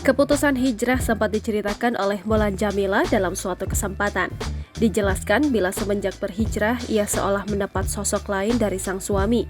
Keputusan hijrah sempat diceritakan oleh Mulan Jameela dalam suatu kesempatan. Dijelaskan bila semenjak berhijrah, ia seolah mendapat sosok lain dari sang suami.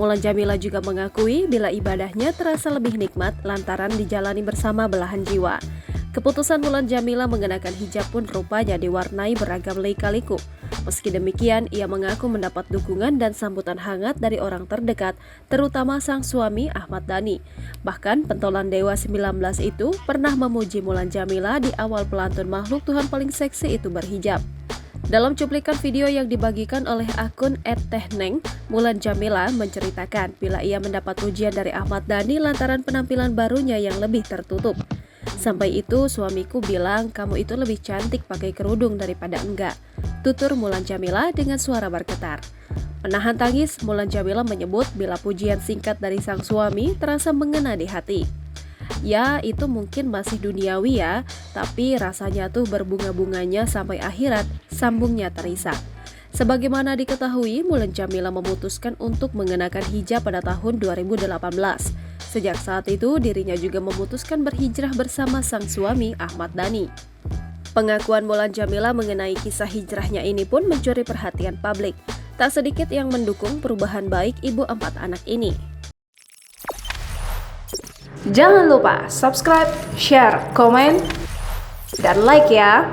Mulan Jameela juga mengakui bila ibadahnya terasa lebih nikmat lantaran dijalani bersama belahan jiwa. Keputusan Mulan Jameela mengenakan hijab pun rupanya diwarnai beragam lika-liku. Meski demikian, ia mengaku mendapat dukungan dan sambutan hangat dari orang terdekat, terutama sang suami Ahmad Dhani. Bahkan pentolan Dewa 19 itu pernah memuji Mulan Jameela di awal pelantun makhluk Tuhan paling seksi itu berhijab. Dalam cuplikan video yang dibagikan oleh akun @tehneng, Mulan Jameela menceritakan bila ia mendapat pujian dari Ahmad Dhani lantaran penampilan barunya yang lebih tertutup. Sampai itu suamiku bilang kamu itu lebih cantik pakai kerudung daripada enggak, tutur Mulan Jameela dengan suara bergetar. Menahan tangis, Mulan Jameela menyebut bila pujian singkat dari sang suami terasa mengena di hati. Ya, itu mungkin masih duniawi ya, tapi rasanya tuh berbunga-bunganya sampai akhirat, sambungnya Teresa. Sebagaimana diketahui, Mulan Jameela memutuskan untuk mengenakan hijab pada tahun 2018. Sejak saat itu, dirinya juga memutuskan berhijrah bersama sang suami Ahmad Dhani. Pengakuan Mulan Jameela mengenai kisah hijrahnya ini pun mencuri perhatian publik. Tak sedikit yang mendukung perubahan baik ibu 4 anak ini. Jangan lupa subscribe, share, komen, dan like ya!